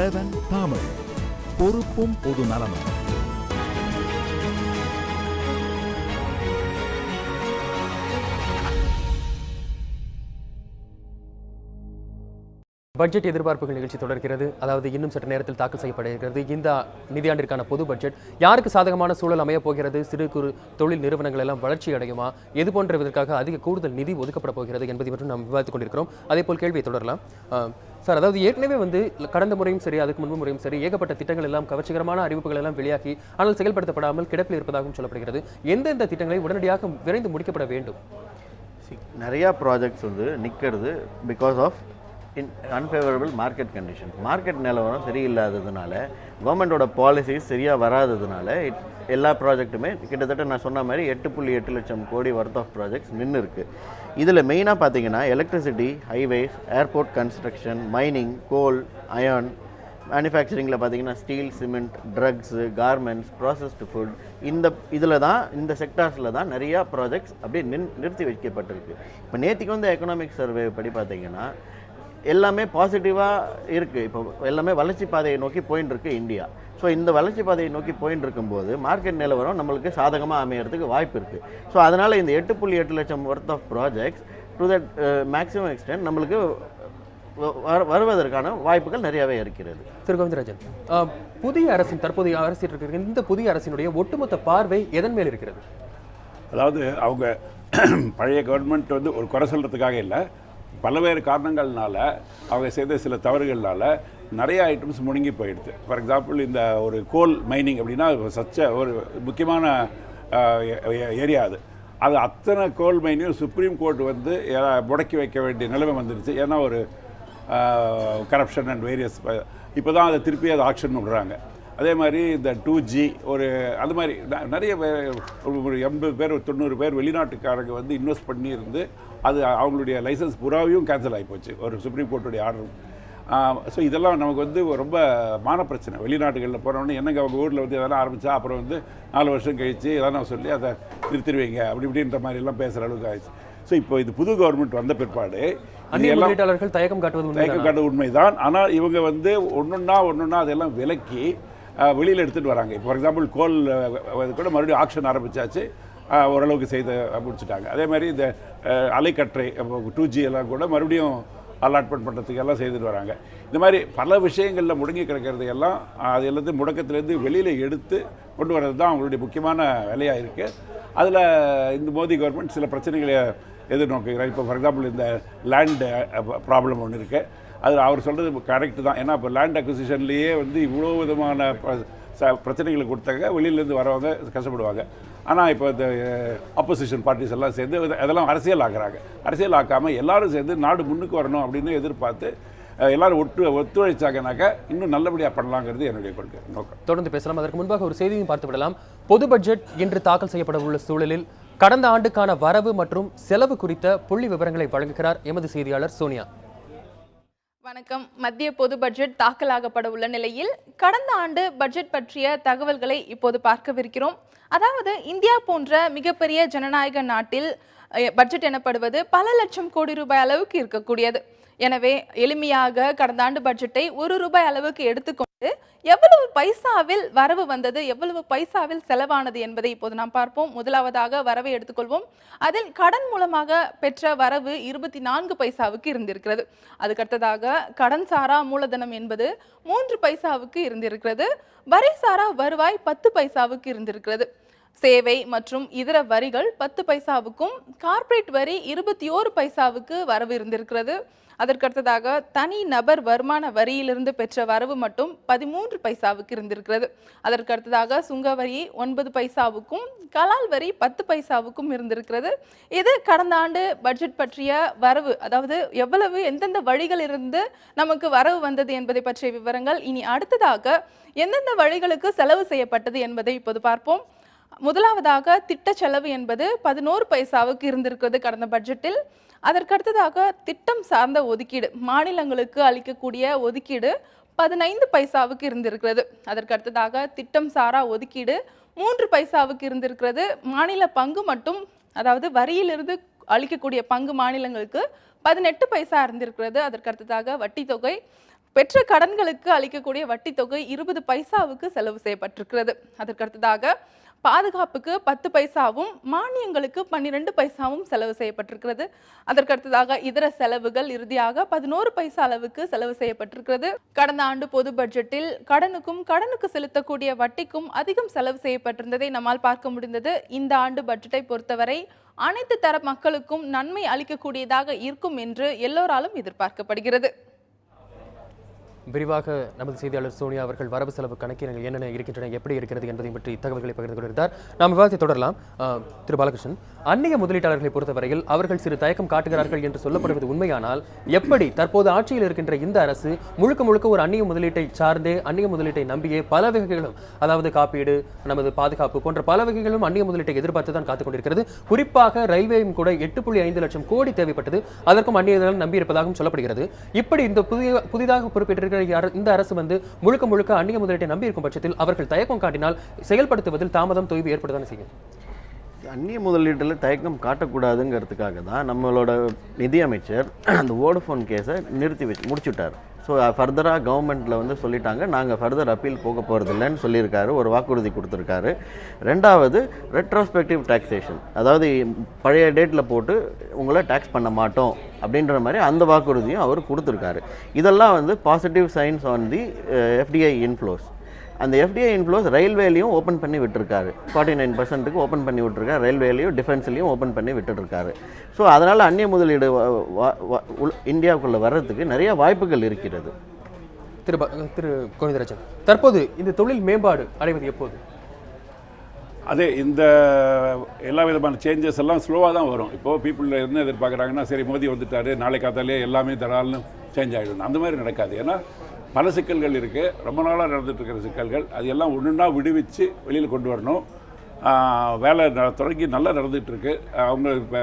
7 தமிழ், பொறுப்பும் பொது நலமும். பட்ஜெட் எதிர்பார்ப்புகள் நிகழ்ச்சி தொடர்கிறது. அதாவது இன்னும் சற்று நேரத்தில் தாக்கல் செய்யப்படுகிறது இந்த நிதியாண்டிற்கான பொது பட்ஜெட். யாருக்கு சாதகமான சூழல் அமைய போகிறது? சிறு குறு தொழில் நிறுவனங்கள் எல்லாம் வளர்ச்சி அடையுமா? எது போன்றதற்காக அதிக கூடுதல் நிதி ஒதுக்கப்பட போகிறது என்பதை பற்றி நாம் விவாதித்துக் கொண்டிருக்கிறோம். அதே போல் கேள்வியை தொடரலாம் சார். அதாவது ஏற்கனவே கடந்த முறையும் சரி, அதுக்கு முன்பு முறையும் சரி, ஏகப்பட்ட திட்டங்கள் எல்லாம் கவர்ச்சிகரமான அறிவிப்புகள் எல்லாம் வெளியாகி ஆனால் செயல்படுத்தப்படாமல் கிடப்பில் இருப்பதாகவும் சொல்லப்படுகிறது. எந்தெந்த திட்டங்களை உடனடியாக விரைந்து முடிக்கப்பட வேண்டும்? நிறையா ப்ராஜெக்ட்ஸ் நிற்கிறது because of unfavourable market condition. Market நிலவரம் சரியில்லாததுனால, கவர்மெண்டோட பாலிசிஸ் சரியாக வராததுனால எல்லா ப்ராஜெக்ட்டுமே கிட்டத்தட்ட நான் சொன்ன மாதிரி 8.8 லட்சம் கோடி ஒர்த் ஆஃப் ப்ராஜெக்ட்ஸ் நின்று இருக்குது. இதில் மெயினாக பார்த்தீங்கன்னா electricity, highways, airport construction, mining, coal, iron, மேனுஃபேக்சரிங்கில் பார்த்தீங்கன்னா steel, cement, drugs, garments, processed food, இந்த செக்டார்ஸில் தான் நிறையா ப்ராஜெக்ட்ஸ் அப்படியே நிறுத்தி வைக்கப்பட்டிருக்கு. இப்போ நேற்றுக்கு எக்கனாமிக் சர்வே படி பார்த்தீங்கன்னா எல்லாமே பாசிட்டிவாக இருக்குது. இப்போ எல்லாமே வளர்ச்சி பாதையை நோக்கி போயின்னு இருக்கு இந்தியா. ஸோ இந்த வளர்ச்சி பாதையை நோக்கி போயின்னு இருக்கும்போது மார்க்கெட் நிலவரம் நம்மளுக்கு சாதகமாக அமையறதுக்கு வாய்ப்பு இருக்குது. ஸோ அதனால் இந்த 8.8 லட்சம் worth of projects to that maximum extent நம்மளுக்கு வருவதற்கான வாய்ப்புகள் நிறையவே இருக்கிறது. திரு கோவிந்தராஜன், புதிய அரசின் தற்போதைய அரசில் இருக்கிற இந்த புதிய அரசினுடைய ஒட்டுமொத்த பார்வை எதன் மேல் இருக்கிறது? அதாவது அவங்க பழைய கவர்மெண்ட் ஒரு குறை சொல்கிறதுக்காக இல்லை, பல்வேறு காரணங்கள்னால அவங்க செய்த சில தவறுகள்னால நிறைய ஐட்டம்ஸ் முடங்கி போயிடுது. ஃபார் எக்ஸாம்பிள், இந்த ஒரு கோல் மைனிங் அப்படின்னா ஒரு முக்கியமான ஏரியா அது அத்தனை கோல் மைனையும் சுப்ரீம் கோர்ட் முடக்கி வைக்க வேண்டிய நிலைமை வந்துடுச்சு. ஏன்னா ஒரு கரப்ஷன் அண்ட் வேரியஸ் இப்போ தான் அதை திருப்பி அதை ஆக்ஷன் விடுறாங்க. அதே மாதிரி இந்த 2G அது மாதிரி நிறைய ஒரு 80 பேர் 90 பேர் வெளிநாட்டுக்காரங்க இன்வெஸ்ட் பண்ணியிருந்து அது அவங்களுடைய லைசன்ஸ் புறாவையும் கேன்சல் ஆகி போச்சு ஒரு சுப்ரீம் கோர்ட்டுடைய ஆர்டர். ஸோ இதெல்லாம் நமக்கு ரொம்ப மான பிரச்சனை. வெளிநாட்டுகளில் போனோடனே என்னங்க அவங்க ஊரில் எதனா ஆரம்பித்தா அப்புறம் 4 வருஷம் கழித்து எதனா சொல்லி அதை நிறுத்திடுவீங்க அப்படி இப்படின்ற மாதிரிலாம் பேசுகிற அளவுக்கு ஆயிடுச்சு. ஸோ இப்போ இது புது கவர்மெண்ட் வந்த பிற்பாடு தயக்கம் காட்டுவது உண்மைதான். ஆனால் இவங்க ஒன்றுன்னா அதெல்லாம் விலக்கி வெளியில் எடுத்துகிட்டு வராங்க. இப்போ ஃபார் எக்ஸாம்பிள் கோல் கூட மறுபடியும் ஆக்ஷன் ஆரம்பித்தாச்சு, ஓரளவுக்கு செய்து முடிச்சுட்டாங்க. அதே மாதிரி இந்த அலைக்கற்றை 2G எல்லாம் கூட மறுபடியும் அலாட்மெண்ட் பண்ணுறதுக்கு எல்லாம் செய்துட்டு வராங்க. இந்த மாதிரி பல விஷயங்களில் முடங்கி கிடக்கிறது எல்லாம் அது எல்லாத்தையும் முடக்கத்துலேருந்து வெளியில் எடுத்து கொண்டு வர்றது தான் அவங்களுடைய முக்கியமான வேலையாக இருக்குது. அதில் இந்த மோடி கவர்மெண்ட் சில பிரச்சனைகளை எதிர்நோக்குகிறார். இப்போ ஃபார் எக்ஸாம்பிள் இந்த லேண்டு ப்ராப்ளம் ஒன்று இருக்குது. அது அவர் சொல்கிறது கரெக்டு தான். ஏன்னா இப்போ லேண்ட் அக்விசிஷன்லேயே இவ்வளோ விதமான பிரச்சனைகளை கொடுத்தாங்க, வெளியிலேருந்து வரவங்க கஷ்டப்படுவாங்க. ஆனால் இப்போ இந்த ஆப்போசிஷன் பார்ட்டிஸ் எல்லாம் சேர்ந்து அதெல்லாம் அரசியல் ஆக்குறாங்க. அரசியல் ஆக்காமல் எல்லோரும் சேர்ந்து நாடு முன்னுக்கு வரணும் அப்படின்னு எதிர்பார்த்து எல்லாரும் ஒத்துழைச்சாங்கனாக்கா இன்னும் நல்லபடியாக பண்ணலாங்கிறது என்னுடைய கொள்கை நோக்கம். தொடர்ந்து பேசலாம். அதற்கு முன்பாக ஒரு செய்தியும் பார்த்து விடலாம். பொது பட்ஜெட் இன்று தாக்கல் செய்யப்பட உள்ள சூழலில் கடந்த ஆண்டுக்கான வரவு மற்றும் செலவு குறித்த புள்ளி விவரங்களை வழங்குகிறார் எமது செய்தியாளர் சோனியா. வணக்கம். மத்திய பொது பட்ஜெட் தாக்கலாகப்பட உள்ள நிலையில் கடந்த ஆண்டு பட்ஜெட் பற்றிய தகவல்களை இப்போது பார்க்கவிருக்கிறோம். அதாவது இந்தியா போன்ற மிகப்பெரிய ஜனநாயக நாட்டில் பட்ஜெட் எனப்படுவது பல லட்சம் கோடி ரூபாய் அளவுக்கு இருக்கக்கூடியது. எனவே எளிமையாக கடந்த ஆண்டு பட்ஜெட்டை ₹1 அளவுக்கு எடுத்துக்கொண்டு எவ்வளவு பைசாவில் வரவு வந்தது, எவ்வளவு பைசாவில் செலவானது என்பதை இப்போது நாம் பார்ப்போம். முதலாவதாக வரவை எடுத்துக்கொள்வோம். அதில் கடன் மூலமாக பெற்ற வரவு 24 பைசாவுக்கு இருந்திருக்கிறது. அதுக்கடுத்ததாக கடன் சாரா மூலதனம் என்பது 3 பைசாவுக்கு இருந்திருக்கிறது. வரி சாரா வருவாய் 10 பைசாவுக்கு இருந்திருக்கிறது. சேவை மற்றும் இதர வரிகள் 10 பைசாவுக்கும், கார்ப்பரேட் வரி 21 பைசாவுக்கு வரவு இருந்திருக்கிறது. அதற்கடுத்ததாக தனி நபர் வருமான வரியிலிருந்து பெற்ற வரவு மட்டும் 13 பைசாவுக்கு இருந்திருக்கிறது. அதற்கடுத்ததாக சுங்க வரி 9 பைசாவுக்கும், கலால் வரி 10 பைசாவுக்கும் இருந்திருக்கிறது. இது கடந்த ஆண்டு பட்ஜெட் பற்றிய வரவு, அதாவது எவ்வளவு எந்தெந்த வழிகள் இருந்து நமக்கு வரவு வந்தது என்பதை பற்றிய விவரங்கள். இனி அடுத்ததாக எந்தெந்த வழிகளுக்கு செலவு செய்யப்பட்டது என்பதை இப்போது பார்ப்போம். முதலாவதாக திட்ட செலவு என்பது 11 பைசாவுக்கு இருந்திருக்கிறது கடந்த பட்ஜெட்டில். அதற்கடுத்ததாக திட்டம் சார்ந்த ஒதுக்கீடு, மாநிலங்களுக்கு அளிக்கக்கூடிய ஒதுக்கீடு 15 பைசாவுக்கு இருந்திருக்கிறது. அதற்கடுத்ததாக திட்டம் சாரா ஒதுக்கீடு 3 பைசாவுக்கு இருந்திருக்கிறது. மாநில பங்கு மட்டும், அதாவது வரியிலிருந்து அளிக்கக்கூடிய பங்கு மாநிலங்களுக்கு 18 பைசா இருந்திருக்கிறது. அதற்கடுத்ததாக வட்டி தொகை பெற்ற கடன்களுக்கு அளிக்கக்கூடிய வட்டி தொகை 20 பைசாவுக்கு செலவு செய்யப்பட்டிருக்கிறது. அதற்கடுத்ததாக பாதுகாப்புக்கு 10 பைசாவும் மானியங்களுக்கு 12 பைசாவும் செலவு செய்யப்பட்டிருக்கிறது. அதற்கடுத்ததாக இதர செலவுகள் இறுதியாக 11 பைசா அளவுக்கு செலவு செய்யப்பட்டிருக்கிறது. கடந்த ஆண்டு பொது பட்ஜெட்டில் கடனுக்கு செலுத்தக்கூடிய வட்டிக்கும் அதிகம் செலவு செய்யப்பட்டிருந்ததை நம்மால் பார்க்க முடிந்தது. இந்த ஆண்டு பட்ஜெட்டை பொறுத்தவரை அனைத்து தர மக்களுக்கும் நன்மை அளிக்கக்கூடியதாக இருக்கும் என்று எல்லோராலும் எதிர்பார்க்கப்படுகிறது. விரிவாக நமது செய்தியாளர் சோனியா அவர்கள் வரவு செலவு கணக்கீடுகள் என்னென்ன இருக்கின்றன, எப்படி இருக்கிறது என்பதை பற்றி தகவல்களை பகிர்ந்து கொண்டிருந்தார். நாம் விவாதத்தை தொடரலாம். திரு பாலகிருஷ்ணன், அந்நிய முதலீட்டாளர்களை பொறுத்தவரையில் அவர்கள் சிறு தயக்கம் காட்டுகிறார்கள் என்று சொல்லப்படுவது உண்மையானால் எப்படி தற்போது ஆட்சியில் இருக்கின்ற இந்த அரசு முழுக்க ஒரு அந்நிய முதலீட்டை சார்ந்தே, அந்நிய முதலீட்டை நம்பியே பல வகைகளும், அதாவது காப்பீடு, நமது பாதுகாப்பு போன்ற பல வகைகளும் அந்நிய முதலீட்டை எதிர்பார்த்து தான் காத்துக் கொண்டிருக்கிறது. குறிப்பாக ரயில்வேயும் கூட 8.5 லட்சம் கோடி தேவைப்பட்டது, அதற்கும் அந்நியர்கள் நம்பியிருப்பதாகவும் சொல்லப்படுகிறது. இப்படி இந்த புதிதாக பொறுப்பேற்றிருக்கிற இந்த அரசு வந்து முழுக்க அந்நிய முதலீட்டை நம்பி இருக்கும் பட்சத்தில் அவர்கள் தயக்கம் காட்டினால் செயல்படுத்துவதில் தாமதம் தொய்வு ஏற்படுதானே செய்யும். அந்நிய முதலீட்டில் தயக்கம் காட்டக்கூடாதுங்கிறதுக்காக தான் நம்மளோட நிதியமைச்சர் அந்த வோடஃபோன் கேஸை முடிச்சுட்டார். ஸோ ஃபர்தராக கவர்மெண்ட்டில் வந்து சொல்லிட்டாங்க, நாங்கள் ஃபர்தர் அப்பீல் போக போகிறதில்லைன்னு சொல்லியிருக்காரு, ஒரு வாக்குறுதி கொடுத்துருக்காரு. ரெண்டாவது ரெட்ரோஸ்பெக்டிவ் டாக்ஸேஷன், அதாவது பழைய டேட்டில் போட்டு உங்களை டேக்ஸ் பண்ண மாட்டோம் அப்படின்ற மாதிரி அந்த வாக்குறுதியும் அவர் கொடுத்துருக்காரு. இதெல்லாம் வந்து positive science on the FDI inflows. அந்த எஃப்டிஐ இன்ஃப்ளோஸ் ரயில்வேலையும் ஓப்பன் பண்ணி விட்டுருக்காரு, 49% ஓப்பன் பண்ணி விட்டுருக்காரு, ரயில்வேலையும் டிஃபென்ஸ்லையும் ஓப்பன் பண்ணி விட்டுருக்காரு. ஸோ அதனால் அந்நிய முதலீடு இந்தியாவுக்குள்ளே வர்றதுக்கு நிறைய வாய்ப்புகள் இருக்கிறது. திரு கோவிந்தராஜன், தற்போது இந்த தொழில் மேம்பாடு அடைவது எப்போது? அதே இந்த எல்லா விதமான சேஞ்சஸ் எல்லாம் ஸ்லோவாக தான் வரும். இப்போது பீப்புள் என்ன எதிர்பார்க்குறாங்கன்னா, சரி மோடி வந்துட்டார், நாளை காத்தாலே எல்லாமே தராலும் சேஞ்ச் ஆகிடும். அந்த மாதிரி நடக்காது. ஏன்னா பல சிக்கல்கள் இருக்குது, ரொம்ப நாளாக நடந்துகிட்ருக்கிற சிக்கல்கள். அது எல்லாம் ஒன்றுன்னா விடுவிச்சு வெளியில் கொண்டு வரணும். வேலை தொடங்கி நல்லா நடந்துகிட்ருக்கு. அவங்க இப்போ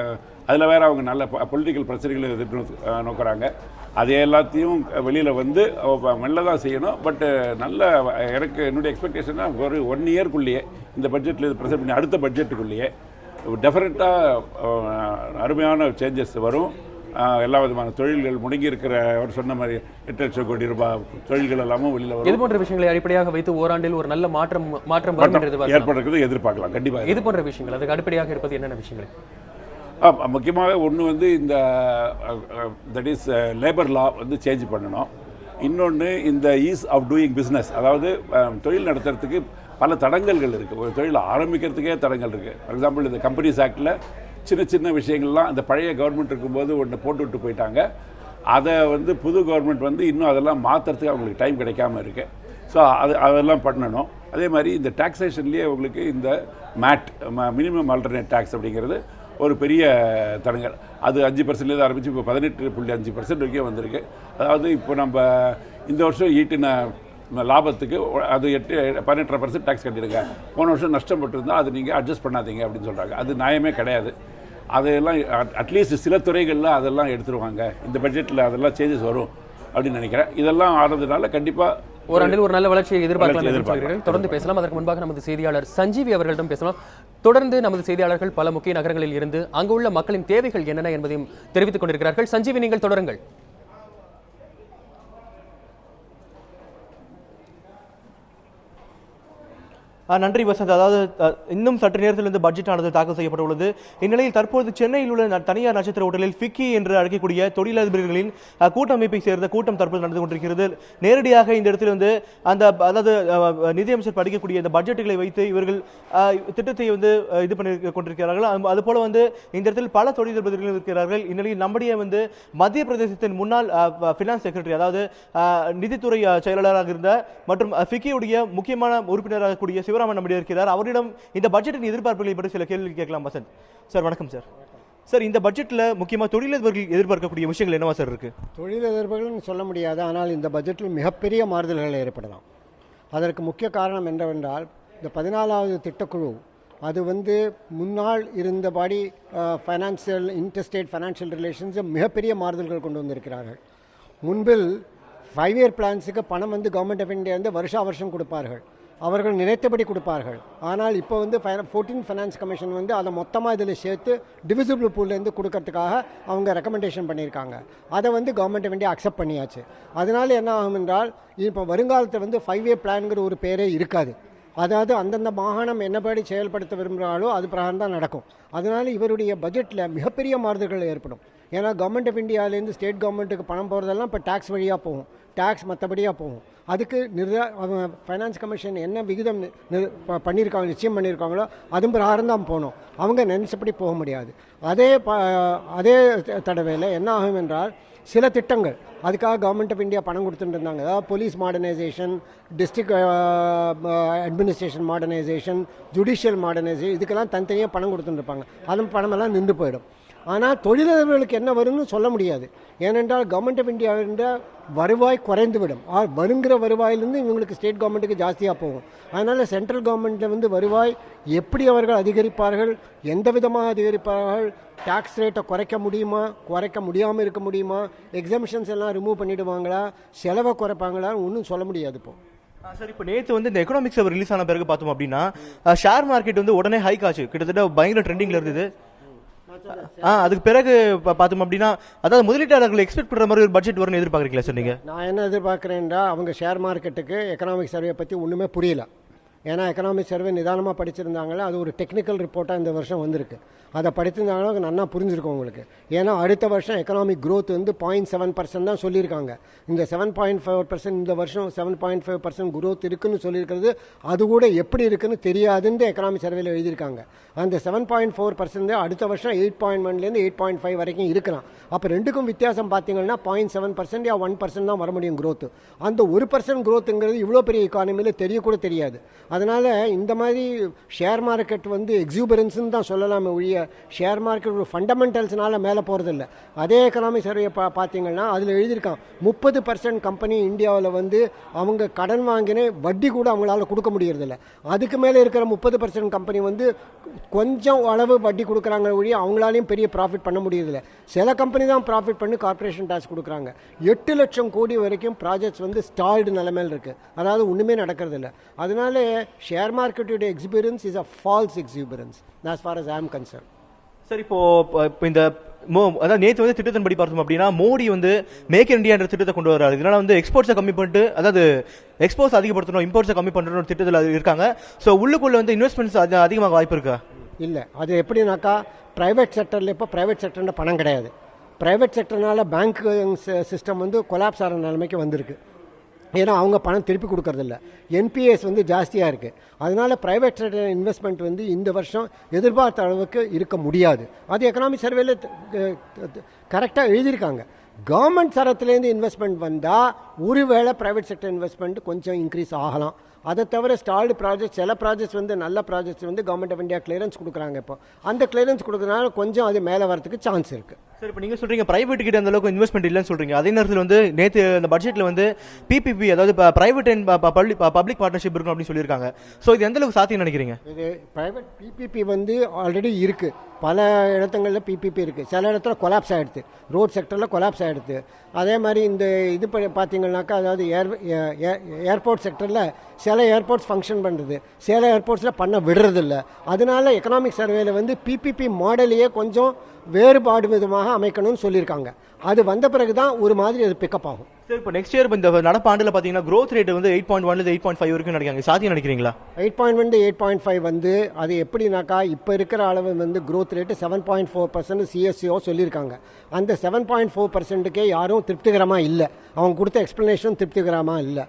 அதில் வேறு அவங்க நல்ல பொலிட்டிக்கல் பிரச்சனைகளை எதிர்த்து நோக்குறாங்க. அது எல்லாத்தையும் வெளியில் வந்து மெல்ல தான் செய்யணும். பட்டு நல்ல எனக்கு என்னுடைய எக்ஸ்பெக்டேஷனாக ஒரு 1 இயர்க்குள்ளேயே இந்த பட்ஜெட்டில் இது ப்ரெசென்ட் பண்ணி அடுத்த பட்ஜெட்டுக்குள்ளேயே டெஃபினட்டாக அருமையான சேஞ்சஸ் வரும். எல்லா விதமான தொழில்கள் முடங்கி இருக்கிற அவர் சொன்ன மாதிரி 8 லட்சம் கோடி ரூபாய் தொழில்கள் எல்லாமும் வெளியில் வரும். இது போன்ற விஷயங்களை அடிப்படையாக வைத்து ஓராண்டில் ஒரு நல்ல மாற்றம் ஏற்படுறது எதிர்பார்க்கலாம். கண்டிப்பாக இது போன்ற விஷயங்கள் அதுக்கு அடிப்படையாக இருப்பது என்னென்ன விஷயங்கள்? முக்கியமாக ஒன்று வந்து இந்த தட் இஸ் லேபர் லா வந்து சேஞ்ச் பண்ணணும். இன்னொன்று இந்த ஈஸ் ஆஃப் டூயிங் பிஸ்னஸ், அதாவது தொழில் நடத்துறதுக்கு பல தடங்கல்கள் இருக்குது. ஒரு தொழில் ஆரம்பிக்கிறதுக்கே தடங்கள் இருக்குது. ஃபார் எக்ஸாம்பிள் இந்த கம்பெனிஸ் ஆக்டில் சின்ன விஷயங்கள்லாம் அந்த பழைய கவர்மெண்ட் இருக்கும்போது ஒன்று போட்டு விட்டு போயிட்டாங்க. அதை வந்து புது கவர்மெண்ட் வந்து இன்னும் அதெல்லாம் மாற்றுறதுக்கு அவங்களுக்கு டைம் கிடைக்காமல் இருக்குது. ஸோ அதெல்லாம் பண்ணணும். அதே மாதிரி இந்த டாக்ஸேஷன்லேயே உங்களுக்கு இந்த மேட் மினிமம் ஆல்டர்னேட் டேக்ஸ் அப்படிங்கிறது ஒரு பெரிய தடங்கள். அது 5% ஆரம்பித்து இப்போ 18.5% வரைக்கும் வந்திருக்கு. அதாவது இப்போ நம்ம இந்த வருஷம் ஈட்டின லாபத்துக்கு அது 18% டேக்ஸ் கட்டிடுங்க, போன வருஷம் நஷ்டப்பட்டிருந்தால் அது நீங்கள் அட்ஜஸ்ட் பண்ணாதீங்க அப்படின்னு சொல்கிறாங்க. அது நியாயமே கிடையாது. அதையெல்லாம் அட்லீஸ்ட் சில துறைகளில் அதெல்லாம் எடுத்துருவாங்க. இந்த பட்ஜெட்டில் அதெல்லாம் சேஞ்சஸ் வரும் அப்படின்னு நினைக்கிறேன். இதெல்லாம் ஆனதுனால கண்டிப்பாக ஓராண்டில் ஒரு நல்ல வளர்ச்சியை எதிர்பார்க்கலாம். தொடர்ந்து பேசலாம். அதற்கு முன்பாக நமது செய்தியாளர் சஞ்சீவி அவர்களிடம் பேசலாம். தொடர்ந்து நமது செய்தியாளர்கள் பல முக்கிய நகரங்களில் இருந்து அங்குள்ள மக்களின் தேவைகள் என்னென்ன என்பதையும் தெரிவித்துக் கொண்டிருக்கிறார்கள். சஞ்சீவி, நீங்கள் தொடருங்கள். நன்றி வசந்த். அதாவது இன்னும் சற்று நேரத்தில் இந்த பட்ஜெட் ஆனது தாக்கல் செய்யப்பட்டுள்ளது. இந்நிலையில் தற்போது சென்னையில் உள்ள தனியார் நட்சத்திர ஹோட்டலில் ஃபிக்கி என்று அழைக்கக்கூடிய தொழிலதிபர்களின் கூட்டமைப்பை சேர்ந்த கூட்டம் தற்போது நடந்து கொண்டிருக்கிறது. நேரடியாக இந்த இடத்தில் வந்து அதாவது நிதியமைச்சர் படிக்கக்கூடிய இந்த பட்ஜெட்டுகளை வைத்து இவர்கள் திட்டத்தை வந்து இது பண்ணி கொண்டிருக்கிறார்கள். அதுபோல வந்து இந்த இடத்தில் பல தொழிலதிபர்கள் இருக்கிறார்கள். இந்நிலையில் நம்முடைய வந்து மத்திய பிரதேசத்தின் முன்னாள் பினான்ஸ் செக்ரட்டரி, அதாவது நிதித்துறை செயலாளராக இருந்த மற்றும் ஃபிக்கியுடைய முக்கியமான உறுப்பினராக கூடிய சிவராமன் நம்முடைய இருக்கிறார். அவரிடம் இந்த பட்ஜெட்டின் எதிர்பார்ப்புகளை பற்றி சில கேள்வி கேட்கலாம். வசந்த் சார், வணக்கம் சார். சார், இந்த பட்ஜெட்டில் முக்கியமாக தொழிலதிபர்கள் எதிர்பார்க்கக்கூடிய விஷயங்கள் என்னவா சார் இருக்கு? தொழிலதிபர்கள்னு சொல்ல முடியாது, ஆனால் இந்த பட்ஜெட்டில் மிகப்பெரிய மாறுதல்கள் ஏற்படலாம். அதற்கு முக்கிய காரணம் என்னவென்றால், இந்த 14வது திட்டக்குழு அது வந்து முன்னாள் இருந்தபடி ஃபைனான்சியல் இன்டர்ஸ்டேட் ஃபைனான்சியல் ரிலேஷன்ஸ் மிகப்பெரிய மாறுதல்கள் கொண்டு வந்திருக்கிறார்கள். முன்பில் 5 இயர் பிளான்ஸுக்கு பணம் வந்து கவர்மெண்ட் ஆஃப் இந்தியா வந்து வருஷம் கொடுப்பார்கள். அவர்கள் நினைத்தபடி கொடுப்பார்கள். ஆனால் இப்போ வந்து 14th ஃபைனான்ஸ் கமிஷன் வந்து அதை மொத்தமாக இதில் சேர்த்து டிவிசிபிள் பூல்லேருந்து கொடுக்கறதுக்காக அவங்க ரெக்கமெண்டேஷன் பண்ணியிருக்காங்க. அதை வந்து கவர்மெண்ட் ஆஃப் இந்தியா அக்செப்ட் பண்ணியாச்சு. அதனால் என்ன ஆகும் என்றால் இப்போ வருங்காலத்தில் வந்து 5-year பிளான்ங்கிற ஒரு பேரே இருக்காது. அதாவது அந்தந்த மாகாணம் என்னபடி செயல்படுத்த விரும்புகிறாலோ அது பிரகாரம் தான் நடக்கும். அதனால் இவருடைய பட்ஜெட்டில் மிகப்பெரிய மாறுதல்கள் ஏற்படும். ஏன்னா கவர்மெண்ட் ஆஃப் இந்தியாவிலேருந்து ஸ்டேட் கவர்மெண்ட்டுக்கு பணம் போகிறதெல்லாம் இப்போ டேக்ஸ் வழியாக போகும், டேக்ஸ் மற்றபடியாக போகும். அதுக்கு ஃபைனான்ஸ் கமிஷன் என்ன விகிதம் பண்ணியிருக்காங்க, நிச்சயம் பண்ணியிருக்காங்களோ அதுவும் பிரகாரம் தான் போகணும். அவங்க நினைச்சபடி போக முடியாது. அதே தடவையில் என்ன ஆகும் என்றால் சில திட்டங்கள் அதுக்காக கவர்மெண்ட் ஆஃப் இந்தியா பணம் கொடுத்துட்டு இருந்தாங்க. அதாவது police modernisation, district administration modernisation, judicial modernisation, இதுக்கெல்லாம் தனித்தனியாக பணம் கொடுத்துட்டுருப்பாங்க. அது பணமெல்லாம் நின்று போயிடும். ஆனால் தொழிலாளர்களுக்கு என்ன வரும்னு சொல்ல முடியாது. ஏனென்றால் கவர்மெண்ட் ஆஃப் இந்தியாவின் வருவாய் குறைந்துவிடும். வருங்கிற வருவாயிலிருந்து இவங்களுக்கு ஸ்டேட் கவர்மெண்ட்டுக்கு ஜாஸ்தியாக போகும். அதனால் சென்ட்ரல் கவர்மெண்ட்டில் வந்து வருவாய் எப்படி அவர்கள் அதிகரிப்பார்கள், எந்த விதமாக அதிகரிப்பார்கள், டேக்ஸ் ரேட்டை குறைக்க முடியுமா, குறைக்க முடியாமல் இருக்க முடியுமா, எக்ஸம்ஷன்ஸ் எல்லாம் ரிமூவ் பண்ணிவிடுவாங்களா, செலவை குறைப்பாங்களான்னு ஒன்றும் சொல்ல முடியாது. சார் இப்போ நேற்று வந்து இந்த எக்கனாமிக்ஸ் ரிலீஸ் ஆன பிறகு பார்த்தோம் அப்படின்னா ஷேர் மார்க்கெட் வந்து உடனே ஹைக் ஆச்சு, கிட்டத்தட்ட பயங்கர ட்ரெண்டிங்கில் இருந்தது. அதுக்கு பிறகு பார்த்தோம் அப்படின்னா அதாவது முதலீட்டாளர்கள் எக்ஸ்பெக்ட் பண்ணுற மாதிரி ஒரு பட்ஜெட் வரும்னு எதிர்பார்க்குறீங்களா சார் நீங்கள்? நான் என்ன எதிர்பார்க்குறேன்டா, அவங்க ஷேர் மார்க்கெட்டுக்கு எக்கனாமிக் சர்வே பற்றி ஒன்றுமே புரியல. ஏன்னா எக்கனாமிக் சர்வே நிதானமாக படிச்சிருந்தாங்களே, அது ஒரு டெக்னிக்கல் ரிப்போர்ட்டாக இந்த வருஷம் வந்திருக்கு. அதை படித்திருந்தாங்கன்னா நல்லா புரிஞ்சிருக்கும் உங்களுக்கு. ஏன்னா அடுத்த வருஷம் எக்கனாமிக் க்ரோத் வந்து 0.7% தான் சொல்லியிருக்காங்க. இந்த 7.5% இந்த வருஷம் 7.5% க்ரோத் இருக்குன்னு சொல்லியிருக்கிறது. அது கூட எப்படி இருக்குன்னு தெரியாதுன்னு எக்கனாமிக் சர்வேல எழுதியிருக்காங்க. அந்த 7.4% அடுத்த வருஷம் 8.1லேருந்து 8.5 வரைக்கும் இருக்கலாம். அப்போ ரெண்டுக்கும் வித்தியாசம் பார்த்தீங்கன்னா 0.7% யா 1% தான் வர முடியும் க்ரோத்து. அந்த 1% க்ரோத்துங்கிறது இவ்வளோ பெரிய எக்கானமியில் தெரியக்கூட தெரியாது. அதனால் இந்த மாதிரி ஷேர் மார்க்கெட் வந்து எக்ஸூபரன்ஸ்ன்னு தான் சொல்லலாமே ஒழிய ஷேர் மார்க்கெட் ஒரு ஃபண்டமெண்டல்ஸ்னால மேலே போகிறதில்ல. அதே எக்கனாமிக் சர்வே பார்த்தீங்கன்னா அதில் எழுதியிருக்கான் 30% கம்பெனி இந்தியாவில் வந்து அவங்க கடன் வாங்கின வட்டி கூட அவங்களால கொடுக்க முடியறதில்ல. அதுக்கு மேலே இருக்கிற 30% கம்பெனி வந்து கொஞ்சம் அளவு வட்டி கொடுக்குறாங்க ஒழிய அவங்களாலையும் பெரிய ப்ராஃபிட் பண்ண முடியறதில்ல. சில கம்பெனி தான் ப்ராஃபிட் பண்ணி கார்பரேஷன் டேக்ஸ் கொடுக்குறாங்க. 8 லட்சம் கோடி வரைக்கும் ப்ராஜெக்ட்ஸ் வந்து ஸ்டால்டு நிலைமையில் இருக்குது. அதாவது ஒன்றுமே நடக்கிறதில்ல. அதனால ஷேர் மார்க்கெட்டோட experience is a false experience as far as I am concerned. Sir இப்போ இந்த அதாவது நேற்று வந்து திட்டத்தின் படி பார்த்தோம் அப்படின்னா மோடி வந்து மேக் இன் இந்தியா என்ற திட்டத்தை கொண்டு வராரு. இதனால வந்து எக்ஸ்போர்ட்ஸை கம்மி பண்ணிட்டு அதாவது எக்ஸ்போர்ட்ஸ் அதிகப்படுத்தணும், இம்போர்ட்ஸை கம்மி பண்ணுற ஒரு திட்டத்தில் இருக்காங்க. ஸோ உள்ளுக்குள்ள வந்து இன்வெஸ்ட்மெண்ட்ஸ் அதிகமாக வாய்ப்பு இருக்கா? இல்லை, அது எப்படின்னாக்கா ப்ரைவேட் செக்டரில் இப்போ ப்ரைவேட் செக்டரில் பணம் கிடையாது. ப்ரைவேட் செக்டர்னால பேங்க் சிஸ்டம் வந்து கொலாப்ஸ் ஆகிற நிலைமைக்கு வந்திருக்கு. ஏன்னா அவங்க பணம் திருப்பி கொடுக்கறதில்ல. என்பிஎஸ் வந்து ஜாஸ்தியாக இருக்குது. அதனால் ப்ரைவேட் செக்டர் இன்வெஸ்ட்மெண்ட் வந்து இந்த வருஷம் எதிர்பார்த்த அளவுக்கு இருக்க முடியாது. அது எக்கனாமிக் சர்வேல கரெக்டாக எழுதியிருக்காங்க. கவர்மெண்ட் தரத்துலேருந்து இன்வெஸ்ட்மெண்ட் வந்தால் ஒருவேளை ப்ரைவேட் செக்டர் இன்வெஸ்ட்மெண்ட் கொஞ்சம் இன்க்ரீஸ் ஆகலாம். அதை தவிர ஸ்டால்டு ப்ராஜெக்ட், சில ப்ராஜெக்ட்ஸ் வந்து நல்ல ப்ராஜெக்ட்ஸ் வந்து கவர்மெண்ட் ஆஃப் இந்தியா கிளியரன்ஸ் கொடுக்குறாங்க. இப்போ அந்த கிளியரன்ஸ் கொடுக்குறதுனால கொஞ்சம் அது மேலே வரதுக்கு சான்ஸ் இருக்குது. சார் இப்போ நீங்கள் சொல்கிறீங்க ப்ரைவேட் கிட்ட அந்த அளவுக்கு இன்வெஸ்ட்மெண்ட் இல்லைன்னு சொல்கிறீங்க. அதே நேரத்தில் வந்து நேற்று அந்த பட்ஜெட்டில் வந்து பிபிபி அதாவது ப்ரைவேட் அண்ட் பப்ளிக் பார்ட்னர்ஷிப் இருக்கும் அப்படின்னு சொல்லியிருக்காங்க. ஸோ இது எந்த அளவுக்கு சாத்தியம் நினைக்கிறீங்க? இது ப்ரைவேட் பிபிபி வந்து ஆல்ரெடி இருக்குது. பல இடங்களில் பிபிபி இருக்குது. சில இடத்துல கொலாப்ஸ் ஆகிடுது. ரோட் செக்டரில் கொலாப்ஸ் ஆகிடுது. அதே மாதிரி இந்த இது பார்த்தீங்கன்னாக்கா அதாவது ஏர்போர்ட் செக்டரில் சில ஏர்போர்ட்ஸ் ஃபங்க்ஷன் பண்ணுறது, சில ஏர்போர்ட்ஸில் பண்ண விடுறதில்ல. அதனால எக்கனாமிக் சர்வேல வந்து பிபிபி மாடலையே கொஞ்சம் வேறுபாடு விதமாக அமைக்கணும்னு சொல்லியிருக்காங்க. அது வந்த பிறகு தான் ஒரு மாதிரி அது பிக்கப் ஆகும். சார் இப்போ நெக்ஸ்ட் இயர் இந்த நடப்பாண்டில் பார்த்தீங்கன்னா growth rate வந்து 8.1 8.5 வரைக்கும் நினைக்கிறாங்க. சாத்தியம் நினைக்கிறீங்களா? 8.1 8.5 வந்து அது எப்படின்னாக்கா இப்போ இருக்கிற அளவு வந்து growth rate 7.4% சிஎஸ்சிஓ சொல்லியிருக்காங்க. அந்த 7.4%க்கே யாரும் திருப்திகரமாக இல்லை. அவங்க கொடுத்த எக்ஸ்பிளனேஷன் திருப்திகரமாக இல்லை.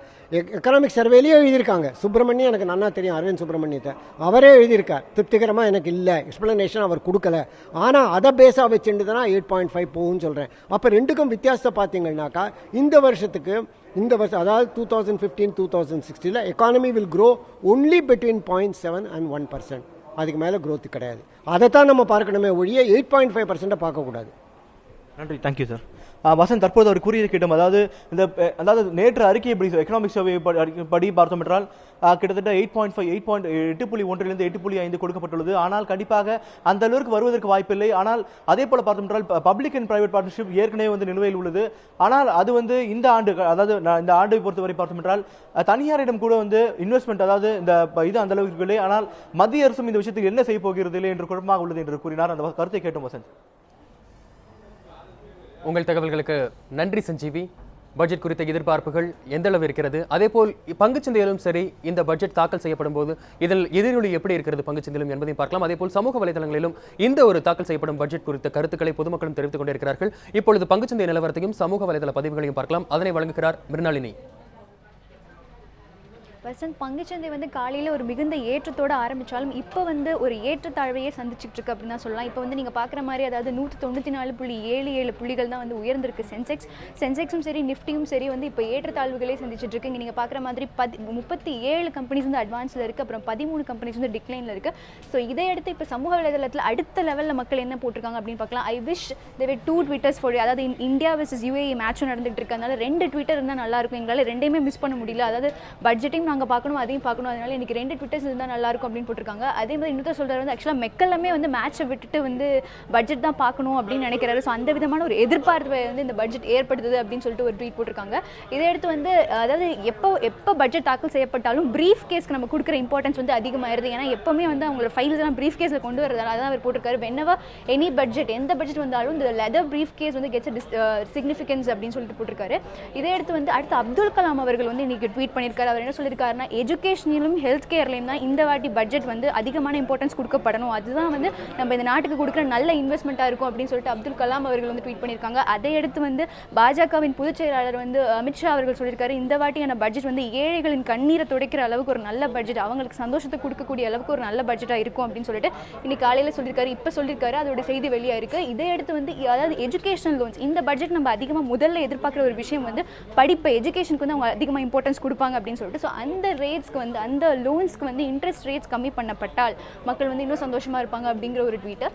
எக்கனாமிக் சர்வேலேயே எழுதியிருக்காங்க. சுப்பிரமணியம் எனக்கு நல்லா தெரியும், அரவிந்த் சுப்பிரமணியத்தை. அவரே எழுதியிருக்கார் திருப்திகரமாக எனக்கு இல்லை, எக்ஸ்பிளனேஷன் அவர் கொடுக்கல. ஆனால் அதை பேஸாக வச்சுட்டு தான் 8.5 போகும்னு சொல்கிறேன். அப்போ ரெண்டுக்கும் வித்தியாசத்தை பார்த்தீங்கன்னாக்கா இந்த வருஷம் அதாவது 2015-2016 economy will grow only between 0.7 and 1%. அதுக்கு மேலே க்ரோத் கிடையாது. அதை தான் நம்ம பார்க்கணுமே ஒழிய 8.5% பார்க்கக்கூடாது. நன்றி, தேங்க்யூ சார். வசந்த் தற்போது அவர் கூறியது கேட்டோம். அதாவது நேற்று அறிக்கையை எக்கனாமிக் சர்வே படி பார்த்தோம் என்றால் கிட்டத்தட்ட 8.1 8.5 கொடுக்கப்பட்டுள்ளது. ஆனால் கண்டிப்பாக அந்த அளவுக்கு வருவதற்கு வாய்ப்பில்லை. ஆனால் அதே போல பார்த்தோம் என்றால் பப்ளிக் அண்ட் பிரைவேட் பார்ட்னர்ஷிப் ஏற்கனவே நிலுவையில் உள்ளது. ஆனால் அது இந்த ஆண்டு, அதாவது இந்த ஆண்டை பொறுத்தவரை பார்த்தோம் என்றால் தனியாரிடம் கூட இன்வெஸ்ட்மெண்ட், அதாவது இது அந்த அளவுக்கு இல்லை. ஆனால் மத்திய அரசும் இந்த விஷயத்தில் என்ன செய்ய போகிறது இல்லை என்று குழப்பமாக உள்ளது என்று கூறினார். அந்த கருத்தை கேட்டோம் வசந்த். உங்கள் தகவல்களுக்கு நன்றி சஞ்சீவி. பட்ஜெட் குறித்த எதிர்பார்ப்புகள் எந்த அளவு இருக்கிறது, அதேபோல் பங்குச்சந்தையிலும் சரி இந்த பட்ஜெட் தாக்கல் செய்யப்படும் போது இதில் எதிரொலி எப்படி இருக்கிறது பங்குச்சந்தையிலும் என்பதையும் பார்க்கலாம். அதேபோல் சமூக வலைதளங்களிலும் இந்த ஒரு தாக்கல் செய்யப்படும் பட்ஜெட் குறித்த கருத்துக்களை பொதுமக்களும் தெரிவித்துக் கொண்டிருக்கிறார்கள். இப்பொழுது பங்குச்சந்தை நிலவரத்தையும் சமூக வலைதள பதிவுகளையும் பார்க்கலாம். அதனை வழங்குகிறார் மிருணாளினி. வசந்த், பங்குச்சந்தை காலையில் ஒரு மிகுந்த ஏற்றத்தோடு ஆரம்பித்தாலும் இப்போ ஒரு ஏற்றத்தாழ்வையே சந்திச்சுட்டு இருக்கு அப்படின்னு தான் சொல்லலாம். இப்போ நீங்கள் பார்க்குற மாதிரி, அதாவது 194.77 புள்ளிகள் தான் உயர்ந்திருக்கு சென்செக்ஸும் சரி நிஃப்டியும் சரி இப்போ ஏற்றத்தாழ்வுகளே சந்திச்சுட்டு இருக்கு. இங்கே நீங்கள் பார்க்குற மாதிரி 37 கம்பெனிஸ் அட்வான்ஸில் இருக்குது, அப்புறம் 13 கம்பெனிஸ் டிக்ளைனில் இருக்குது. ஸோ இதையடுத்து இப்போ சமூக வலைதளத்தில் அடுத்த லெவலில் மக்கள் என்ன போட்டிருக்காங்க அப்படின்னு பார்க்கலாம். I wish there 2 twitters for, அதாவது இந்தியா வர்சஸ் UAE மேட்சும் நடந்துகிட்டு இருக்கு. அதனால 2 ட்விட்டர் இருந்தால் நல்லாயிருக்கும். எங்களால் ரெண்டையுமே மிஸ் பண்ண முடியல. அதாவது பட்ஜெட்டையும் நாங்கள் பார்க்கணும், அதையும் பார்க்கணும். அதனால எனக்கு 2 ட்விட்டர்ஸ் இருந்தால் நல்லாயிருக்கும் அப்படின்னு போட்டிருக்காங்க. அதே மாதிரி இன்னொரு சொல்கிறார் ஆக்சுவலாக மெக்கல்லமே மேட்சை விட்டுட்டு பட்ஜெட் தான் பார்க்கணும் அப்படின்னு நினைக்கிறாரு. ஸோ அந்த விதமான ஒரு எதிர்பார்ப்பை இந்த பட்ஜெட் ஏற்படுத்துது அப்படின்னு சொல்லிட்டு ஒரு ட்வீட் போட்டிருக்காங்க. இதை அடுத்து அதாவது எப்போ பட்ஜெட் தாக்கல் செய்யப்பட்டாலும் ப்ரீஃப் கேஸ்க்கு நம்ம கொடுக்குற இம்பார்ட்டன்ஸ் அதிகமாயிருது. ஏன்னா எப்பவுமே அவங்களோட ஃபைல்ஸ் எல்லாம் ப்ரீஃப் கேஸில் கொண்டு வரதால அதான் அவர் போட்டிருக்காரு. whenever எனி பட்ஜெட், எந்த பட்ஜெட் வந்தாலும் இந்த leather briefcase gets significance அப்படின்னு சொல்லிட்டு போட்டிருக்காரு. இதை அடுத்து அடுத்து அப்துல் கலாம் அவர்கள் இன்னைக்கு ட்வீட் பண்ணியிருக்காரு. அவர் என்ன சொல்லியிருக்காருன்னா, எஜுகேஷனிலும் ஹெல்த் கேர்லையும் தான் இந்த வாட்டி பட்ஜெட் அதிகமான இம்பார்ட்டன்ஸ் கொடுக்கப்படணும். அதுதான் நம்ம இந்த நாட்டுக்கு கொடுக்குற நல்ல இன்வெஸ்ட்மெண்ட்டாக இருக்கும் அப்படின்னு சொல்லிட்டு அப்துல் கலாம் அவர்கள் ட்வீட் பண்ணியிருக்காங்க. அதை அடுத்து பாஜகவின் பொதுச் செயலாளர் அமித்ஷா அவர்கள் சொல்லியிருக்காரு, இந்த வாட்டியான பட்ஜெட் ஏழைகளின் கண்ணீரை துடைக்கிற அளவுக்கு ஒரு நல்ல பட்ஜெட், அவங்களுக்கு சந்தோஷத்தை கொடுக்கக்கூடிய அளவுக்கு ஒரு நல்ல பட்ஜெட்டாக இருக்கும் அப்படின்னு சொல்லிட்டு இன்னைக்கு காலையில் சொல்லியிருக்காரு. இப்போ சொல்லியிருக்காரு, அதோட செய்தி வெளியாக இருக்கு. இதை அடுத்து அதாவது எஜுகேஷனல் லோன்ஸ், இந்த பட்ஜெட் நம்ம அதிகமாக முதல்ல எதிர்பார்க்குற ஒரு விஷயம் படிப்பு, எஜுகேஷனுக்கு அவங்க அதிகமாக இம்பார்ட்டன்ஸ் கொடுப்பாங்க அப்படின்னு சொல்லிட்டு. ஸோ அந்த ரேட்ஸ்க்கு அந்த லோன்ஸ்க்கு இன்ட்ரெஸ்ட் ரேட்ஸ் கம்மி பண்ணப்பட்டால் மக்கள் இன்னும் சந்தோஷமாக இருப்பாங்க அப்படிங்கிற ஒரு ட்வீட்டை.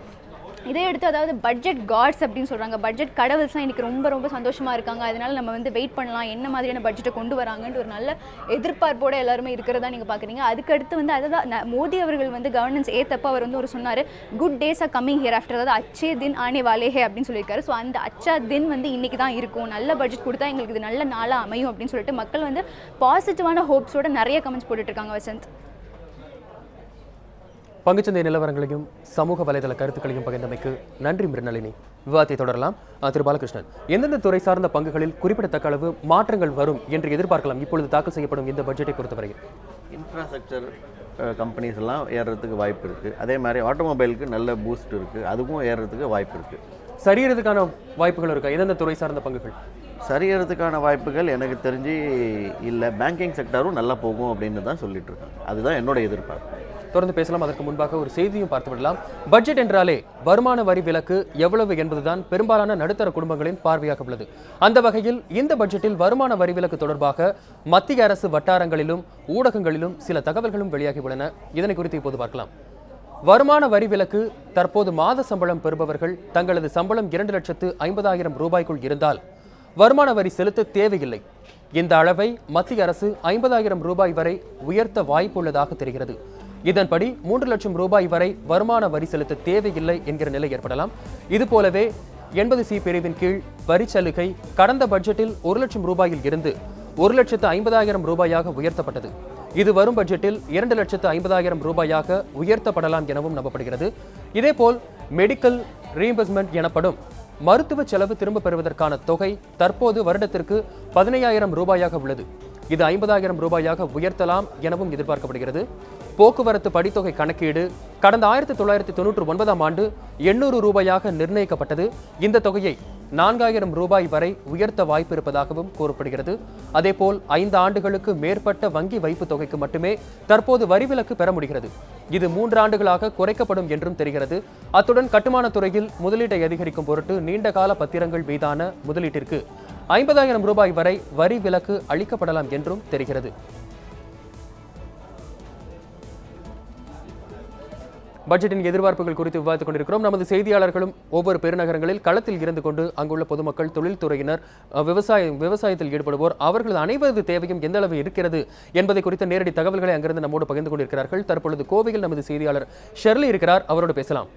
இதை எடுத்து அதாவது பட்ஜெட் காட்ஸ் அப்படின்னு சொல்கிறாங்க. பட்ஜெட் கடவுள்ஸ் தான் இன்றைக்கி ரொம்ப சந்தோஷமாக இருக்காங்க. அதனால் நம்ம வெயிட் பண்ணலாம், என்ன மாதிரியான பட்ஜெட்டை கொண்டு வராங்கன்ட்டு ஒரு நல்ல எதிர்பார்ப்போடு எல்லாருமே இருக்கிறதா நீங்கள் பார்க்குறீங்க. அதுக்கடுத்து அதான் மோடி அவர்கள் கவர்னன்ஸ் ஏற்றப்போ அவர் ஒரு சொன்னார், good days are coming here after, அதாவது அச்சே தின் ஆனே வாலேஹே அப்படின்னு சொல்லியிருக்காரு. ஸோ அந்த அச்சா தின் இன்றைக்கி தான் இருக்கும், நல்ல பட்ஜெட் கொடுத்தா எங்களுக்கு இது நல்ல நாளாக அமையும் அப்படின்னு சொல்லிட்டு மக்கள் பாசிட்டிவான ஹோப்ஸோட நிறைய கமெண்ட்ஸ் போட்டுட்ருக்காங்க. வசந்த், பங்குச்சந்தை நிலவரங்களையும் சமூக வலைதள கருத்துக்களையும் பகிர்ந்தமைக்கு நன்றி மிருணாளினி. விவாதத்தை தொடரலாம். திரு பாலகிருஷ்ணன், எந்தெந்த துறை சார்ந்த பங்குகளில் குறிப்பிடத்தக்க அளவு மாற்றங்கள் வரும் என்று எதிர்பார்க்கலாம் இப்பொழுது தாக்கல் செய்யப்படும் இந்த பட்ஜெட்டை பொறுத்தவரையில்? இன்ஃப்ராஸ்ட்ரக்சர் கம்பெனிஸ் எல்லாம் ஏறுறதுக்கு வாய்ப்பு இருக்குது. அதே மாதிரி ஆட்டோமொபைலுக்கு நல்ல பூஸ்ட் இருக்குது, அதுவும் ஏறுறதுக்கு வாய்ப்பு இருக்குது. சரியறதுக்கான வாய்ப்புகள் இருக்கா எந்தெந்த துறை சார்ந்த பங்குகள்? சரியறதுக்கான வாய்ப்புகள் எனக்கு தெரிஞ்சு இல்லை. பேங்கிங் செக்டரும் நல்லா போகும் அப்படின்னு தான் சொல்லிட்டு இருக்காங்க. அதுதான் என்னோட எதிர்பார்ப்பு. தொடர்ந்து பேசலாம். அதற்கு முன்பாக ஒரு செய்தியும் பார்த்து விடலாம். பட்ஜெட் என்றாலே வருமான வரி விலக்கு எவ்வளவு என்பதுதான் பெரும்பாலான நடுத்தர குடும்பங்களின் பார்வையாக உள்ளது. அந்த வகையில் இந்த பட்ஜெட்டில் வருமான வரி விலக்கு தொடர்பாக மத்திய அரசு வட்டாரங்களிலும் ஊடகங்களிலும் சில தகவல்களும் வெளியாகி உள்ளன. இதனை குறித்து இப்போது பார்க்கலாம். வருமான வரி விலக்கு தற்போது மாத சம்பளம் பெறுபவர்கள் தங்களது சம்பளம் 2,50,000 ரூபாய்க்குள் இருந்தால் வருமான வரி செலுத்த தேவையில்லை. இந்த அளவை மத்திய அரசு 50,000 ரூபாய் வரை உயர்த்த வாய்ப்புள்ளதாக தெரிகிறது. இதன்படி 3 லட்சம் ரூபாய் வரை வருமான வரி செலுத்த தேவையில்லை என்கிற நிலை ஏற்படலாம். இதுபோலவே 80C பிரிவின் கீழ் வரி சலுகை கடந்த பட்ஜெட்டில் 1 லட்சம் ரூபாயில் இருந்து 1,50,000 ரூபாயாக உயர்த்தப்பட்டது. இது வரும் பட்ஜெட்டில் 2,50,000 ரூபாயாக உயர்த்தப்படலாம் எனவும் நம்பப்படுகிறது. இதேபோல் மெடிக்கல் ரீஎம்பர்ஸ்மெண்ட் எனப்படும் மருத்துவ செலவு திரும்ப பெறுவதற்கான தொகை தற்போது வருடத்திற்கு 15,000 ரூபாயாக உள்ளது. இது 50,000 ரூபாயாக உயர்த்தலாம் எனவும் எதிர்பார்க்கப்படுகிறது. போக்குவரத்து படித்தொகை கணக்கீடு கடந்த 1999ஆம் ஆண்டு 800 ரூபாயாக நிர்ணயிக்கப்பட்டது. இந்த தொகையை 4,000 ரூபாய் வரை உயர்த்த வாய்ப்பு இருப்பதாகவும் கூறப்படுகிறது. அதேபோல் 5 ஆண்டுகளுக்கு மேற்பட்ட வங்கி வைப்பு தொகைக்கு மட்டுமே தற்போது வரி விலக்கு பெற முடிகிறது. இது 3 ஆண்டுகளாக குறைக்கப்படும் என்றும் தெரிகிறது. அத்துடன் கட்டுமான துறையில் முதலீட்டை அதிகரிக்கும் பொருட்டு நீண்டகால பத்திரங்கள் மீதான முதலீட்டிற்கு 50,000 ரூபாய் வரை வரி விலக்கு அளிக்கப்படலாம் என்றும் தெரிகிறது. பட்ஜெட்டின் எதிர்பார்ப்புகள் குறித்து விவாதித்துக் கொண்டிருக்கிறோம். நமது செய்தியாளர்களும் ஒவ்வொரு பெருநகரங்களில் களத்தில் இருந்து கொண்டு அங்குள்ள பொதுமக்கள், தொழில்துறையினர், விவசாயத்தில் ஈடுபடுவோர் அவர்கள் அனைவரது தேவையும் எந்த அளவு இருக்கிறது என்பதை குறித்த நேரடி தகவல்களை அங்கிருந்து நம்மோடு பகிர்ந்து கொண்டிருக்கிறார்கள். தற்பொழுது கோவையில் நமது செய்தியாளர் ஷெர்லி இருக்கிறார். அவரோடு பேசலாம்.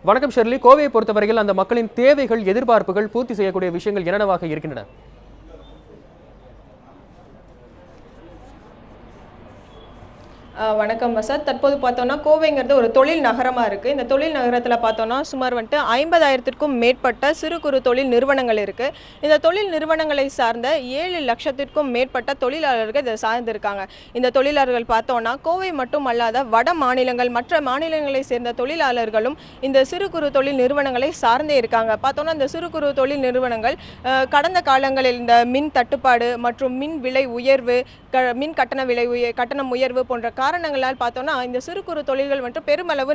வணக்கம் ஷெர்லி. கோவையை பொறுத்தவரையில் அந்த மக்களின் தேவைகள், எதிர்பார்ப்புகள் பூர்த்தி செய்யக்கூடிய விஷயங்கள் என்னவாக இருக்கின்றன? வணக்கம் வசத். தற்போது பார்த்தோன்னா கோவைங்கிறது ஒரு தொழில் நகரமாக இருக்குது. இந்த தொழில் நகரத்தில் பார்த்தோன்னா சுமார் 50,000க்கும் மேற்பட்ட சிறு குறு தொழில் நிறுவனங்கள் இருக்குது. இந்த தொழில் நிறுவனங்களை சார்ந்த 7 லட்சத்திற்கும் மேற்பட்ட தொழிலாளர்கள் இதை சார்ந்திருக்காங்க. இந்த தொழிலாளர்கள் பார்த்தோன்னா கோவை மட்டும் அல்லாத வட மாநிலங்கள், மற்ற மாநிலங்களை சேர்ந்த தொழிலாளர்களும் இந்த சிறு குறு தொழில் நிறுவனங்களை சார்ந்தே இருக்காங்க. பார்த்தோன்னா இந்த சிறு குறு தொழில் நிறுவனங்கள் கடந்த காலங்களில் இந்த மின் தட்டுப்பாடு மற்றும் மின் விலை உயர்வு, மின் கட்டணம் உயர்வு போன்ற காரணங்களால் பார்த்தோன்னா இந்த சிறு குறு தொழில்கள் மட்டும் பெருமளவு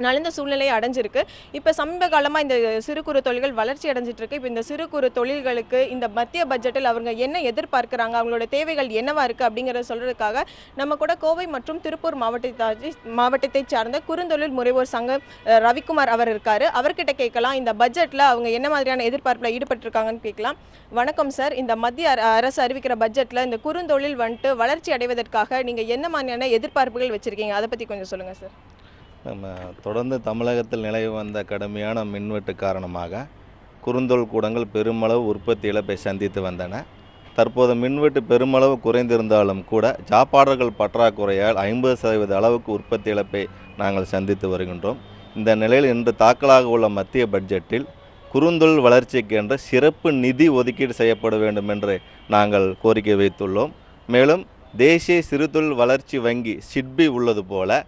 நலிந்த சூழ்நிலையை அடைஞ்சிருக்கு. இப்போ சமீப காலமாக இந்த சிறு குறு தொழில்கள் வளர்ச்சி அடைஞ்சிட்டு இருக்கு. இப்போ இந்த சிறு குறு தொழில்களுக்கு இந்த மத்திய பட்ஜெட்டில் அவங்க என்ன எதிர்பார்க்குறாங்க, அவங்களோட தேவைகள் என்னவா இருக்குது அப்படிங்கிறத சொல்கிறதுக்காக நம்ம கூட கோவை மற்றும் திருப்பூர் மாவட்டத்தை சார்ந்த குறுந்தொழில் முனைவோர் சங்கம் ரவிக்குமார் அவர் இருக்கார். அவர்கிட்ட கேட்கலாம் இந்த பட்ஜெட்டில் அவங்க என்ன மாதிரியான எதிர்பார்ப்பில் ஈடுபட்டிருக்காங்கன்னு கேட்கலாம். வணக்கம் சார். இந்த மத்திய அரசு அறிவிக்கிற பட்ஜெட்டில் இந்த குறுந்தொழில் வளர்ச்சி அடைவதற்காக நீங்கள் என்ன மாதிரியான எதிர்பார்ப்புகள் வச்சுருக்கீங்க, அதை பற்றி கொஞ்சம் சொல்லுங்கள் சார். நம்ம தொடர்ந்து தமிழகத்தில் நிலவி வந்த கடுமையான மின்வெட்டு காரணமாக குறுந்தொழில் கூடங்கள் பெருமளவு உற்பத்தி இழப்பை சந்தித்து வந்தன. தற்போது மின்வெட்டு பெருமளவு குறைந்திருந்தாலும் கூட ஜாப்பாளர்கள் பற்றாக்குறையால் 50% அளவுக்கு உற்பத்தி இழப்பை நாங்கள் சந்தித்து வருகின்றோம். இந்த நிலையில் இன்று தாக்கலாக உள்ள மத்திய பட்ஜெட்டில் குறுந்தொழில் வளர்ச்சிக்கென்று சிறப்பு நிதி ஒதுக்கீடு செய்யப்பட வேண்டும் என்று நாங்கள் கோரிக்கை வைத்துள்ளோம். மேலும் தேசிய சிறுதொழில் வளர்ச்சி வங்கி சிட்பி உள்ளது போல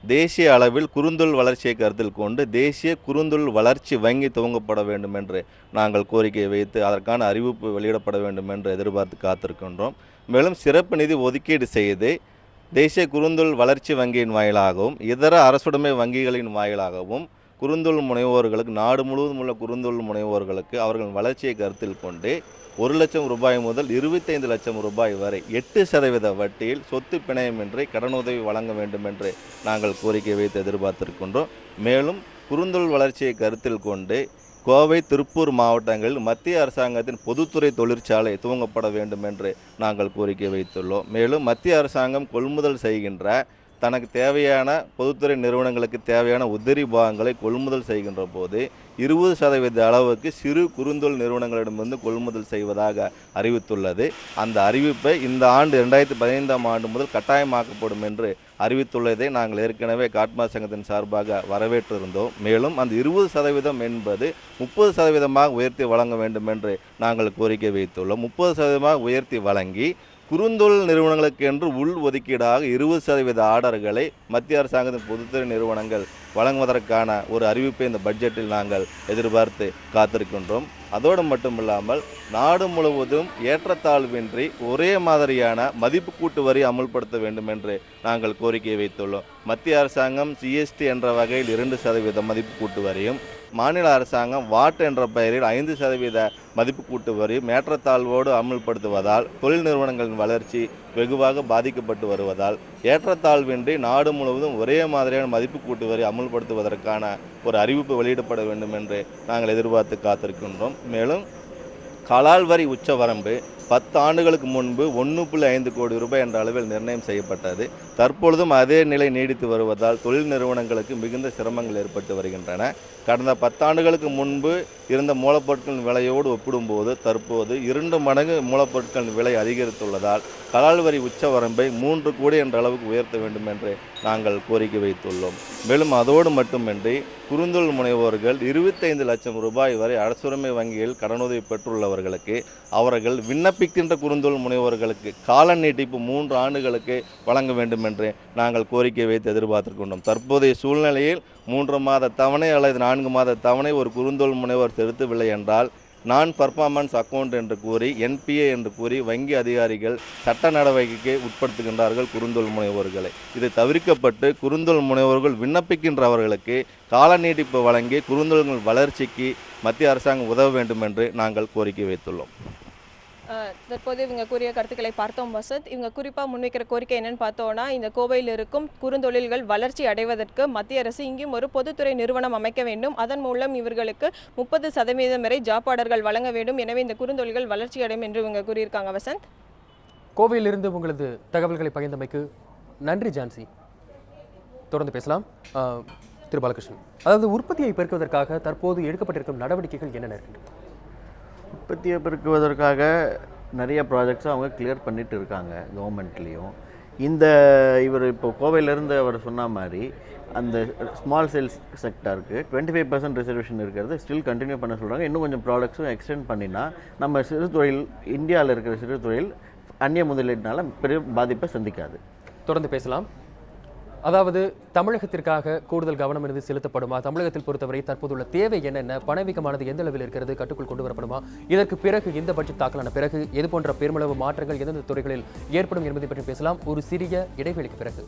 தேசிய அளவில் குறுந்தொழில் வளர்ச்சியை கருத்தில் கொண்டு தேசிய குறுந்தொழில் வளர்ச்சி வங்கி துவங்கப்பட வேண்டும் என்று நாங்கள் கோரிக்கை வைத்து அதற்கான அறிவிப்பு வெளியிடப்பட வேண்டும் என்று எதிர்பார்த்து காத்திருக்கின்றோம். மேலும் சிறப்பு நிதி ஒதுக்கீடு செய்து தேசிய குறுந்தொழில் வளர்ச்சி வங்கியின் வாயிலாகவும் இதர அரசுடைமை வங்கிகளின் வாயிலாகவும் குறுந்தொழில் முனைவோர்களுக்கு, நாடு முழுவதும் உள்ள குறுந்தொழில் முனைவோர்களுக்கு அவர்களின் வளர்ச்சியை கருத்தில் கொண்டு 1 லட்சம் ரூபாய் முதல் 25 லட்சம் ரூபாய் வரை 8% வட்டியில் சொத்து பிணையமின்றி கடனுதவி வழங்க வேண்டும் என்று நாங்கள் கோரிக்கை வைத்து எதிர்பார்த்திருக்கின்றோம். மேலும் குறுந்தொழில் வளர்ச்சியை கருத்தில் கொண்டு கோவை, திருப்பூர் மாவட்டங்களில் மத்திய அரசாங்கத்தின் பொதுத்துறை தொழிற்சாலை துவங்கப்பட வேண்டும் என்று நாங்கள் கோரிக்கை வைத்துள்ளோம். மேலும் மத்திய அரசாங்கம் கொள்முதல் செய்கின்ற தனக்கு தேவையான பொதுத்துறை நிறுவனங்களுக்கு தேவையான உதிரி பாகங்களை கொள்முதல் செய்கின்ற போது 20% அளவுக்கு சிறு குறுந்தொழில் நிறுவனங்களிடமிருந்து கொள்முதல் செய்வதாக அறிவித்துள்ளது. அந்த அறிவிப்பை இந்த ஆண்டு 2015ஆம் ஆண்டு முதல் கட்டாயமாக்கப்படும் என்று அறிவித்துள்ளதை நாங்கள் ஏற்கனவே காட்மா சங்கத்தின் சார்பாக வரவேற்றிருந்தோம். மேலும் அந்த 20% என்பது 30% உயர்த்தி வழங்க வேண்டும் என்று நாங்கள் கோரிக்கை வைத்துள்ளோம். 30% உயர்த்தி வழங்கி குறுந்தொழில் நிறுவனங்களுக்கு என்று உள் ஒதுக்கீடாக 20% ஆர்டர்களை மத்திய அரசாங்கத்தின் பொதுத்துறை நிறுவனங்கள் வழங்குவதற்கான ஒரு அறிவிப்பை இந்த பட்ஜெட்டில் நாங்கள் எதிர்பார்த்து காத்திருக்கின்றோம். அதோடு மட்டுமில்லாமல் நாடு முழுவதும் ஏற்றத்தாழ்வின்றி ஒரே மாதிரியான மதிப்பு கூட்டு வரி அமுல்படுத்த வேண்டும் என்று நாங்கள் கோரிக்கை வைத்துள்ளோம். மத்திய அரசாங்கம் ஜிஎஸ்டி என்ற வகையில் 2% மதிப்பு கூட்டு வரியும், மாநில அரசாங்கம் வாட் என்ற பெயரில் 5% மதிப்பு கூட்டு வரியும் ஏற்றத்தாழ்வோடு அமுல்படுத்துவதால் தொழில் நிறுவனங்களின் வளர்ச்சி வெகுவாக பாதிக்கப்பட்டு வருவதால் ஏற்றத்தாழ்வின்றி நாடு முழுவதும் ஒரே மாதிரியான மதிப்பு கூட்டு வரி அமுல்படுத்துவதற்கான ஒரு அறிவிப்பு வெளியிடப்பட வேண்டும் என்று நாங்கள் எதிர்பார்த்து காத்திருக்கின்றோம். மேலும் கலால் வரி உச்சவரம்பு 10 ஆண்டுகளுக்கு முன்பு 1.5 கோடி ரூபாய் என்ற அளவில் நிர்ணயம் செய்யப்பட்டது. தற்பொழுதும் அதே நிலை நீடித்து வருவதால் தொழில் நிறுவனங்களுக்கு மிகுந்த சிரமங்கள் ஏற்பட்டு வருகின்றன. கடந்த 10 ஆண்டுகளுக்கு முன்பு இருந்த மூலப்பொருட்களின் விலையோடு ஒப்பிடும்போது தற்போது 2 மடங்கு மூலப்பொருட்களின் விலை அதிகரித்துள்ளதால் கலால் வரி உச்சவரம்பை 3 கோடி என்ற அளவுக்கு உயர்த்த வேண்டும் என்று நாங்கள் கோரிக்கை வைத்துள்ளோம். மேலும் அதோடு மட்டுமின்றி குறுந்தொழில் முனைவோர்கள் 25 லட்சம் ரூபாய் வரை அரசுரிமை வங்கியில் கடனுதவி பெற்றுள்ளவர்களுக்கு அவர்கள் விண்ணப்பிக்கின்ற குறுந்தொழில் முனைவோர்களுக்கு கால நீட்டிப்பு 3 ஆண்டுகளுக்கு வழங்க வேண்டும் என்று நாங்கள் கோரிக்கை வைத்து எதிர்பார்த்திருக்கின்றோம். தற்போதைய சூழ்நிலையில் 3 மாத தவணை அல்லது 4 மாத தவணை ஒரு குறுந்தொழில் முனைவோர் செலுத்தவில்லை என்றால் நான் பர்ஃபார்மன்ஸ் அக்கௌண்ட் என்று கூறி என்பிஏ என்று கூறி வங்கி அதிகாரிகள் சட்ட நடவடிக்கைக்கு உட்படுத்துகின்றார்கள் குறுந்தொழில் முனைவோர்களை. இது தவிர்க்கப்பட்டு குறுந்தொழில் முனைவோர்கள் விண்ணப்பிக்கின்றவர்களுக்கு கால நீட்டிப்பு வழங்கி குறுந்தொழில்கள் வளர்ச்சிக்கு மத்திய அரசாங்கம் உதவ வேண்டும் என்று நாங்கள் கோரிக்கை வைத்துள்ளோம். தற்போது இவங்க கூறிய கருத்துக்களை பார்த்தோம் வசந்த். இவங்க குறிப்பாக முன்வைக்கிற கோரிக்கை என்னன்னு பார்த்தோன்னா, இந்த கோவையில் இருக்கும் குறுந்தொழில்கள் வளர்ச்சி அடைவதற்கு மத்திய அரசு இங்கேயும் ஒரு பொதுத்துறை நிறுவனம் அமைக்க வேண்டும். அதன் மூலம் இவர்களுக்கு 30% வரை ஜாப் ஆர்டர்கள் வழங்க வேண்டும். எனவே இந்த குறுந்தொழில்கள் வளர்ச்சி அடையும் என்று இவங்க கூறியிருக்காங்க வசந்த். கோவையிலிருந்து உங்களது தகவல்களை பகிர்ந்தமைக்கு நன்றி ஜான்சி. தொடர்ந்து பேசலாம். திரு பாலகிருஷ்ணன், அதாவது உற்பத்தியை பெருக்குவதற்காக தற்போது எடுக்கப்பட்டிருக்கும் நடவடிக்கைகள் என்னென்ன இருக்கின்றன? உற்பத்தியை பெருக்குவதற்காக நிறைய ப்ராஜெக்ட்ஸும் அவங்க கிளியர் பண்ணிட்டு இருக்காங்க கவர்மெண்ட்லேயும். இவர் இப்போ கோவையிலேருந்து அவர் சொன்ன மாதிரி அந்த ஸ்மால் சேல்ஸ் செக்டாருக்கு 25% ரிசர்வேஷன் இருக்கிறது ஸ்டில் கண்டினியூ பண்ண சொல்கிறாங்க. இன்னும் கொஞ்சம் ப்ராடக்ட்ஸும் எக்ஸ்டெண்ட் பண்ணினா நம்ம சிறு தொழில், இந்தியாவில் இருக்கிற சிறு தொழில் அந்நிய முதலீட்டினால பெரிய பாதிப்பை சந்திக்காது. தொடர்ந்து பேசலாம். அதாவது தமிழகத்திற்காக கூடுதல் கவனம் இருந்து செலுத்தப்படுமா? தமிழகத்தில் பொறுத்தவரை தற்போதுள்ள தேவை என்னென்ன? பணவீக்கமானது எந்த அளவில் இருக்கிறது? கட்டுக்குள் கொண்டு வரப்படுமா? இதற்கு பிறகு இந்த பட்ஜெட் தாக்கலான பிறகு இது போன்ற பெருமளவு மாற்றங்கள் எந்தெந்த துறைகளில் ஏற்படும் என்பதை பற்றி பேசலாம் ஒரு சிறிய இடைவெளிக்கு பிறகு.